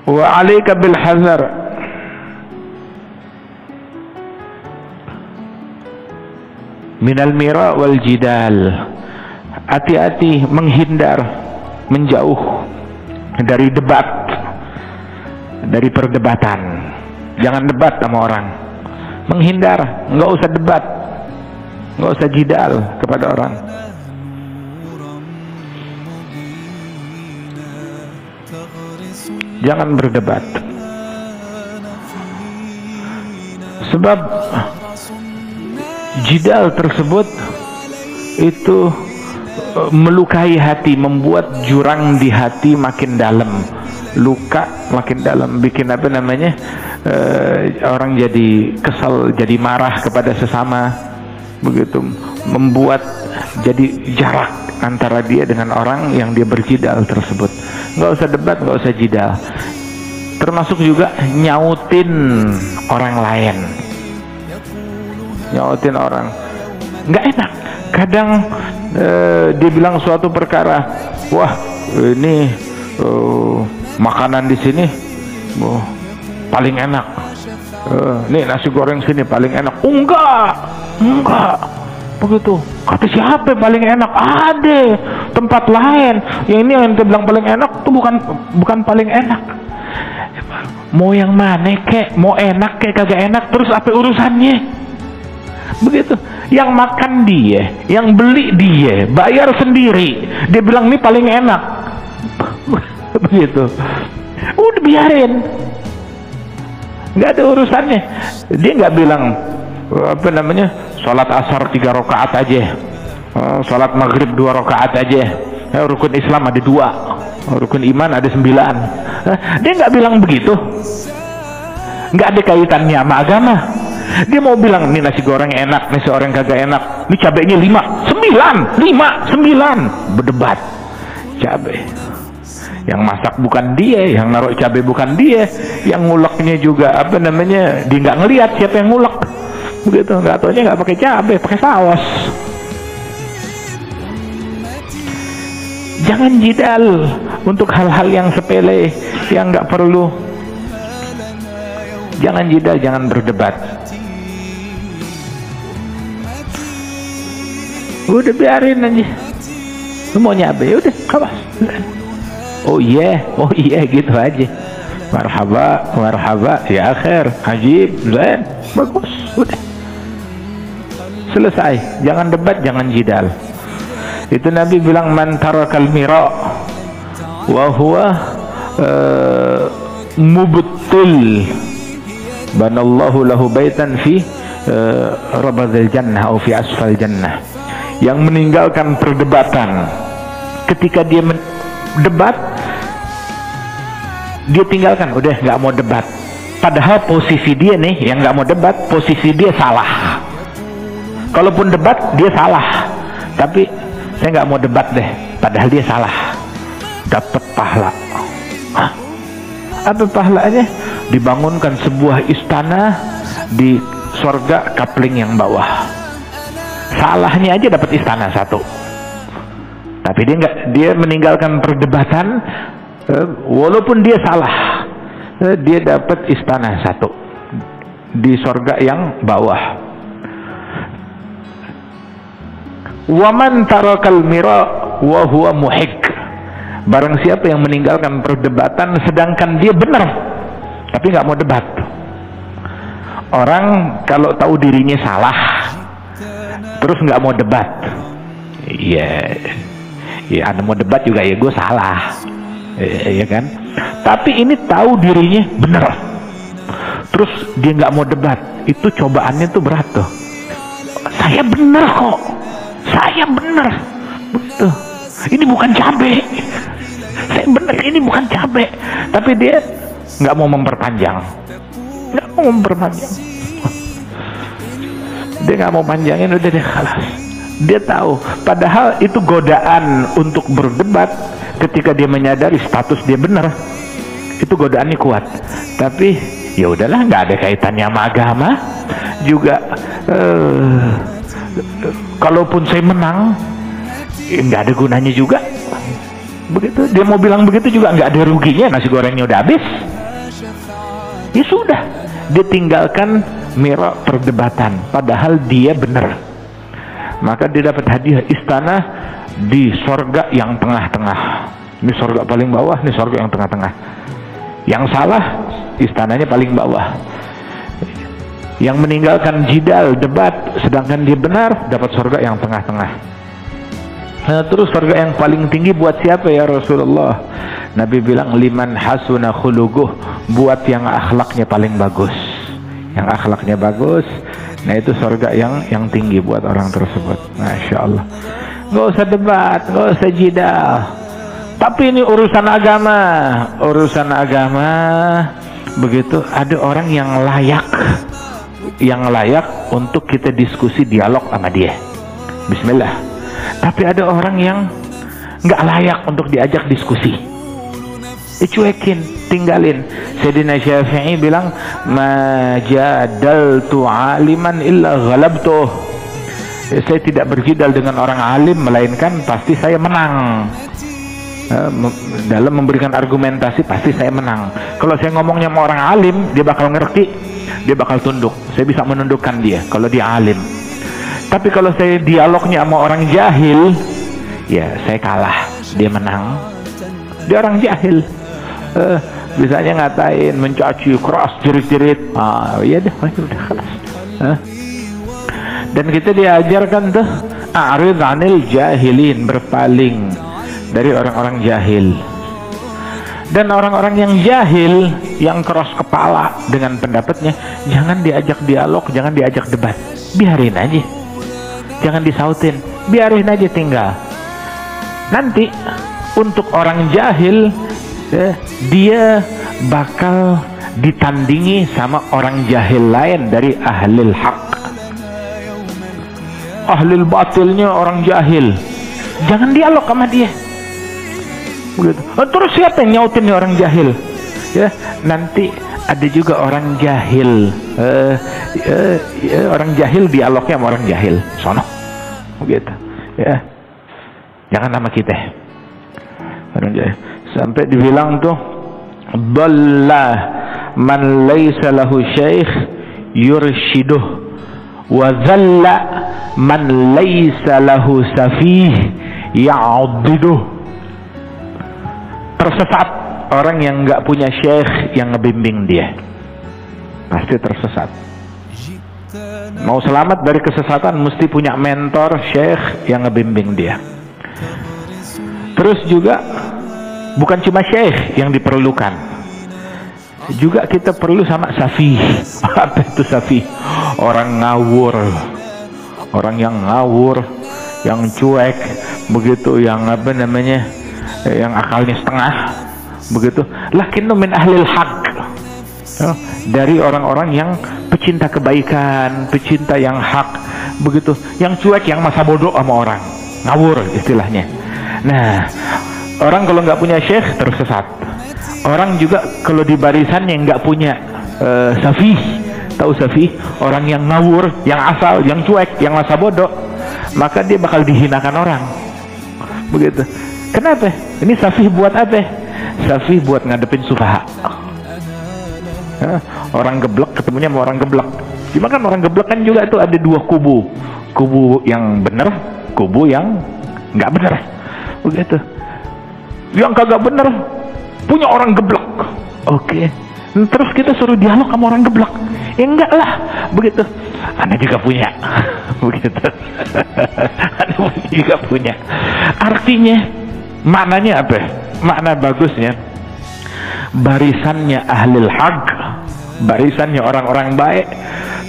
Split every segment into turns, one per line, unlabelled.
Wa 'alaika bil hazar, minal mira wal jidal. Hati-hati, menghindar, menjauh dari debat, dari perdebatan. Jangan debat sama orang, menghindar, nggak usah debat, nggak usah jidal kepada orang. Jangan berdebat, sebab jidal tersebut itu melukai hati, membuat jurang di hati makin dalam, luka makin dalam, bikin apa namanya, orang jadi kesal, jadi marah kepada sesama, begitu, membuat jadi jarak antara dia dengan orang yang dia berjidal tersebut. Nggak usah debat, nggak usah jidal. Termasuk juga nyautin orang lain, nyautin orang, nggak enak. Kadang dia bilang suatu perkara, wah ini makanan di sini paling enak, nih nasi goreng sini paling enak. Enggak begitu. Kata siapa paling enak? Ada tempat lain. Yang ini yang dia bilang paling enak tuh bukan paling enak. Mau yang mana kek, mau enak kek kagak enak, terus apa urusannya? Begitu. Yang makan dia, yang beli dia, bayar sendiri, dia bilang ini paling enak. Begitu. Udah biarin, nggak ada urusannya. Dia nggak bilang apa namanya, sholat asar 3 rakaat aja, sholat maghrib 2 rakaat aja, rukun Islam ada 2, rukun iman ada 9. Dia nggak bilang begitu, nggak ada kaitannya sama agama. Dia mau bilang ini nasi goreng enak, nasi goreng kagak enak, ini cabenya 5, 9, berdebat. Cabai yang masak bukan dia, yang naruh cabai bukan dia, yang nguleknya juga apa namanya, dia nggak ngelihat siapa yang ngulek, begitu. Nggak taunya nggak pakai cabai, pakai saus. Jangan jidal untuk hal-hal yang sepele, yang nggak perlu. Jangan jidal, jangan berdebat. Udah biarin aja. Lu mau nyabe, udah kawas. Oh iya gitu aja. Marhaba ya akhir, ajib, zain, bagus, udah selesai. Jangan debat, jangan jidal. Itu Nabi bilang, man tarakal mira wa huwa mubtil banallahu lahu baitan fi rabadil jannah atau fi asfal jannah. Yang meninggalkan perdebatan, ketika dia debat, dia tinggalkan, udah nggak mau debat. Padahal posisi dia nih yang nggak mau debat, posisi dia salah. Kalaupun debat dia salah, tapi saya nggak mau debat deh, padahal dia salah. Dapat pahala. Hah? Apa pahalanya? Dibangunkan sebuah istana di surga kapling yang bawah. Salahnya aja dapat istana 1, tapi dia meninggalkan perdebatan, walaupun dia salah, dia dapat istana 1 di surga yang bawah. Waman tarakal mira wa huwa muhik, barang siapa yang meninggalkan perdebatan sedangkan dia benar tapi nggak mau debat. Orang kalau tahu dirinya salah terus nggak mau debat, ya anda mau debat juga ya gue salah, ya kan. Tapi ini tahu dirinya benar, terus dia nggak mau debat, itu cobaannya tuh berat tuh. Saya benar kok, saya benar, betul. Ini bukan cabai, saya benar, ini bukan cabai. Tapi dia nggak mau memperpanjang, nggak mau memperpanjang. Dia nggak mau panjangin, udah deh kalah. Dia tahu, padahal itu godaan untuk berdebat. Ketika dia menyadari status dia benar, itu godaannya kuat. Tapi ya udahlah, nggak ada kaitannya sama agama juga. Kalaupun saya menang, nggak ada gunanya juga. Begitu dia mau bilang begitu juga nggak ada ruginya, nasi gorengnya udah habis. Ya sudah, dia tinggalkan miraq perdebatan, padahal dia benar. Maka dia dapat hadiah istana di sorga yang tengah-tengah. Ini sorga paling bawah, ini sorga yang tengah-tengah. Yang salah istananya paling bawah. Yang meninggalkan jidal debat, sedangkan dia benar, dapat sorga yang tengah-tengah. Nah, terus sorga yang paling tinggi buat siapa ya Rasulullah? Nabi bilang liman hasuna khuluquh, buat yang akhlaknya paling bagus. Yang akhlaknya bagus, nah itu sorga yang tinggi buat orang tersebut. Masya Allah. Nggak usah debat, nggak usah jidal. Tapi ini urusan agama, begitu ada orang yang layak untuk kita diskusi dialog sama dia. Bismillah. Tapi ada orang yang nggak layak untuk diajak diskusi. Dicuekin, tinggalin. Sayyidina Syafi'i bilang, "Ma jadaltu 'aliman illa ghalabtuh." Saya tidak berjidal dengan orang alim melainkan pasti saya menang. Dalam memberikan argumentasi pasti saya menang. Kalau saya ngomongnya sama orang alim, dia bakal ngerti, dia bakal tunduk. Saya bisa menundukkan dia kalau dia alim. Tapi kalau saya dialognya sama orang jahil, ya saya kalah, dia menang. Dia orang jahil. Bisanya ngatain, mencaci, keras, jerit-jerit. Ya udah kelas. Dan kita diajarkan tuh, a'rid 'anil jahilin, berpaling dari orang-orang jahil. Dan orang-orang yang jahil, yang keras kepala dengan pendapatnya, jangan diajak dialog, jangan diajak debat. Biarin aja. Jangan disautin, biarin aja tinggal. Nanti untuk orang jahil, dia bakal ditandingi sama orang jahil lain dari ahlil haq. Ahlil batilnya orang jahil, jangan dialog sama dia. Begitu. Terus siapa yang nyautin nih orang jahil? Ya, nanti ada juga orang jahil. Orang jahil dialognya sama orang jahil. Sono. Begitu. Ya. Jangan nama kita. Orang jahil. Sampai dibilang tuh, "Dhalla man laysa lahu syekh yurshiduh wa dhalla man laysa lahu safih ya'uddiduh." Tersesat orang yang nggak punya syekh yang ngebimbing dia, pasti tersesat. Mau selamat dari kesesatan mesti punya mentor, syekh yang ngebimbing dia. Terus juga bukan cuma syekh yang diperlukan, juga kita perlu sama safih. Apa itu safih? Orang ngawur, orang yang ngawur, yang cuek, begitu, yang apa namanya, yang akalnya setengah, begitu. Lakinnu min ahlil haq, dari orang-orang yang pecinta kebaikan, pecinta yang hak, begitu. Yang cuek, yang masa bodoh sama orang, ngawur istilahnya. Nah, orang kalau nggak punya syekh tersesat. Orang juga kalau di barisannya nggak punya safih, tahu safih? Orang yang ngawur, yang asal, yang cuek, yang masa bodoh, maka dia bakal dihinakan orang, begitu. Kenapa? Ini safih buat apa? Safih buat ngadepin sufaha. Orang geblek ketemunya sama orang geblek. Cuma kan orang geblek kan juga itu ada dua kubu. Kubu yang benar, kubu yang nggak benar. Begitu. Yang kagak benar punya orang geblek. Oke. Terus kita suruh dialog sama orang geblek. Ya enggak lah. Begitu. Anda juga punya. Begitu. Anda juga punya. Artinya, maknanya apa? Makna bagusnya, barisannya ahlil haq, barisannya orang-orang baik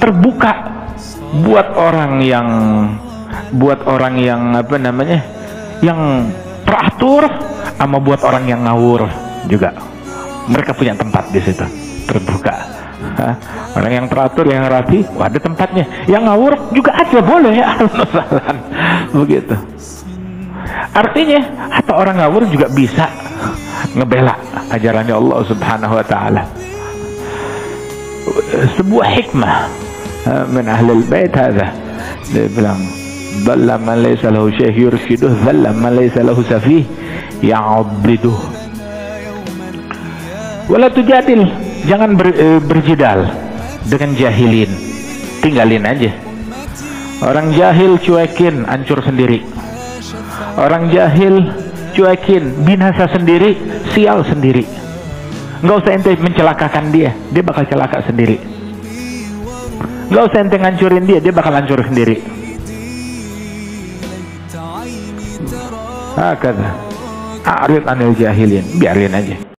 terbuka buat orang yang apa namanya, yang teratur, sama buat orang yang ngawur juga. Mereka punya tempat di situ, terbuka. Orang yang teratur, yang rapi, ada tempatnya. Yang ngawur juga ada, boleh ya. Begitu. Artinya, atau orang ngawur juga bisa ngebela ajarannya Allah Subhanahu wa taala. Sebuah hikmah min ahlul bait hadza. Dia bilang, "Dhalla man laysa lahu syekh yurshiduh, dhalla man laysa lahu safih ya'budu. Wala tujadil, jangan berjidal dengan jahilin, tinggalin aja. Orang jahil cuekin, hancur sendiri. Orang jahil cuekin, binasa sendiri, sial sendiri. Nggak usah ente mencelakakan dia, dia bakal celaka sendiri. Nggak usah ente ngancurin dia, dia bakal hancur sendiri. Hakadha. A'rid anil jahilin, biarin aja.